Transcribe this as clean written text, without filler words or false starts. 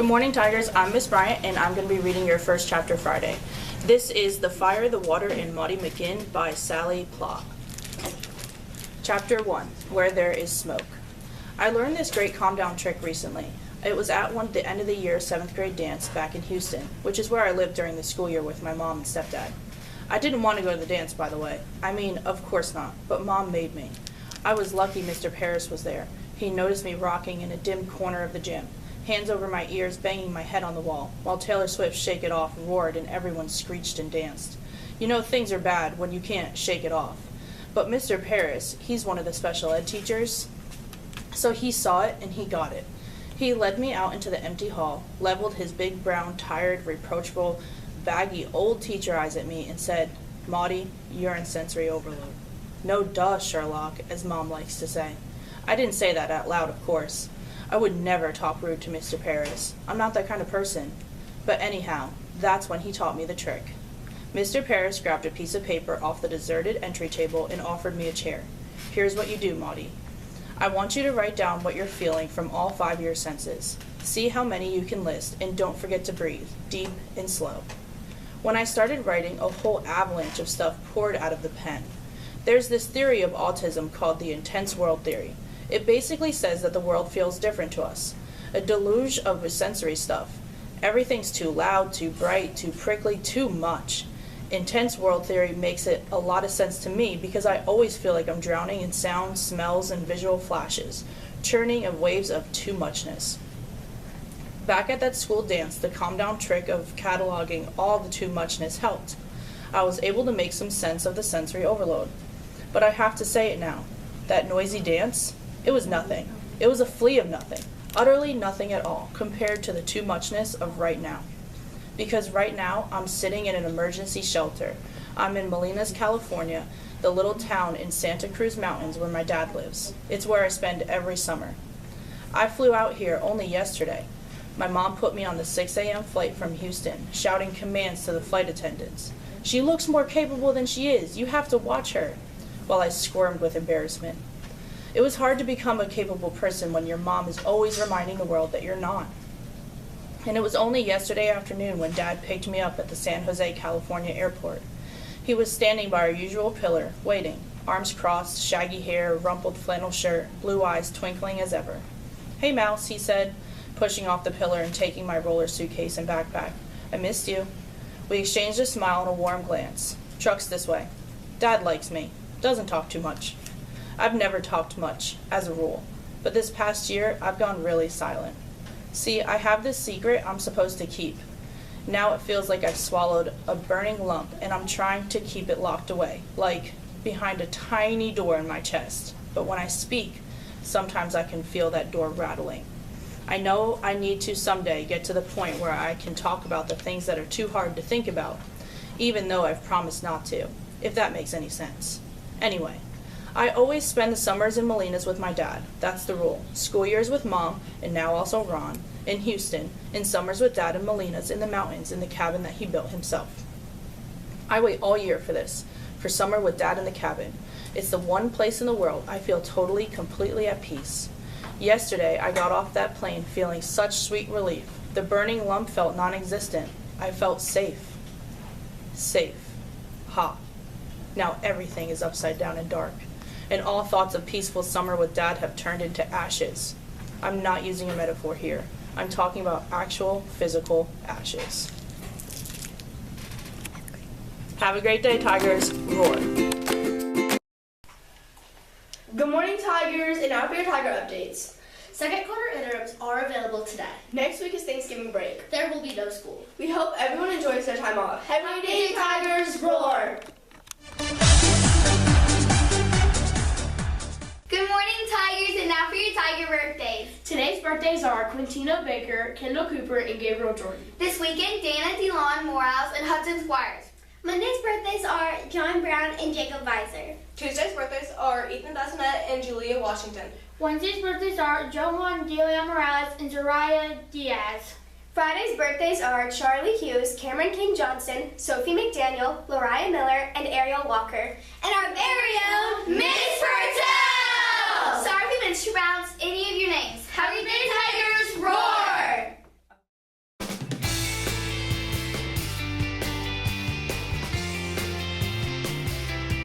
Good morning, Tigers. I'm Miss Bryant, and I'm going to be reading your first chapter Friday. This is The Fire, the Water, and Maudie McGinn by Sally Plough. Chapter 1, Where There Is Smoke. I learned this great calm-down trick recently. It was at the end of the year 7th grade dance back in Houston, which is where I lived during the school year with my mom and stepdad. I didn't want to go to the dance, by the way. I mean, of course not, but Mom made me. I was lucky Mr. Paris was there. He noticed me rocking in a dim corner of the gym, hands over my ears, banging my head on the wall, while Taylor Swift's Shake It Off roared and everyone screeched and danced. You know things are bad when you can't shake it off. But Mr. Paris, he's one of the special ed teachers, so he saw it and he got it. He led me out into the empty hall, leveled his big brown, tired, reproachful, baggy old teacher eyes at me and said, "Maudie, you're in sensory overload." No duh, Sherlock, as Mom likes to say. I didn't say that out loud, of course. I would never talk rude to Mr. Paris. I'm not that kind of person. But anyhow, that's when he taught me the trick. Mr. Paris grabbed a piece of paper off the deserted entry table and offered me a chair. Here's what you do, Maudie. I want you to write down what you're feeling from all 5 of your senses. See how many you can list, and don't forget to breathe, deep and slow. When I started writing, a whole avalanche of stuff poured out of the pen. There's this theory of autism called the intense world theory. It basically says that the world feels different to us. A deluge of sensory stuff. Everything's too loud, too bright, too prickly, too much. Intense world theory makes it a lot of sense to me because I always feel like I'm drowning in sounds, smells, and visual flashes, churning of waves of too muchness. Back at that school dance, the calm-down trick of cataloging all the too muchness helped. I was able to make some sense of the sensory overload. But I have to say it now. That noisy dance, it was nothing. It was a flea of nothing. Utterly nothing at all compared to the too muchness of right now. Because right now, I'm sitting in an emergency shelter. I'm in Molinas, California, the little town in Santa Cruz Mountains where my dad lives. It's where I spend every summer. I flew out here only yesterday. My mom put me on the 6 a.m. flight from Houston, shouting commands to the flight attendants. "She looks more capable than she is. You have to watch her," while I squirmed with embarrassment. It was hard to become a capable person when your mom is always reminding the world that you're not. And it was only yesterday afternoon when Dad picked me up at the San Jose, California airport. He was standing by our usual pillar, waiting, arms crossed, shaggy hair, rumpled flannel shirt, blue eyes twinkling as ever. "Hey, Mouse," he said, pushing off the pillar and taking my roller suitcase and backpack. "I missed you." We exchanged a smile and a warm glance. "Truck's this way." Dad likes me. Doesn't talk too much. I've never talked much, as a rule, but this past year I've gone really silent. See, I have this secret I'm supposed to keep. Now it feels like I've swallowed a burning lump and I'm trying to keep it locked away, like behind a tiny door in my chest. But when I speak, sometimes I can feel that door rattling. I know I need to someday get to the point where I can talk about the things that are too hard to think about, even though I've promised not to, if that makes any sense. Anyway, I always spend the summers in Molinas with my dad. That's the rule. School years with Mom, and now also Ron, in Houston, and summers with Dad in Molinas in the mountains in the cabin that he built himself. I wait all year for this, for summer with Dad in the cabin. It's the one place in the world I feel totally, completely at peace. Yesterday, I got off that plane feeling such sweet relief. The burning lump felt non-existent. I felt safe. Safe. Ha. Now everything is upside down and dark, and all thoughts of peaceful summer with Dad have turned into ashes. I'm not using a metaphor here. I'm talking about actual physical ashes. Have a great day, Tigers. Roar. Good morning, Tigers, and now for your Tiger updates. Second quarter interims are available today. Next week is Thanksgiving break. There will be no school. We hope everyone enjoys their time off. Have a great day, Tigers. Roar. Good morning, Tigers, and now for your Tiger birthdays. Today's birthdays are Quintino Baker, Kendall Cooper, and Gabriel Jordan. This weekend, Dana DeLon Morehouse and Hudson Squires. Monday's birthdays are John Brown and Jacob Weiser. Tuesday's birthdays are Ethan Bassinet and Julia Washington. Wednesday's birthdays are Joe Juan Delia Morales and Zariah Diaz. Friday's birthdays are Charlie Hughes, Cameron King Johnson, Sophie McDaniel, Lariah Miller, and Ariel Walker.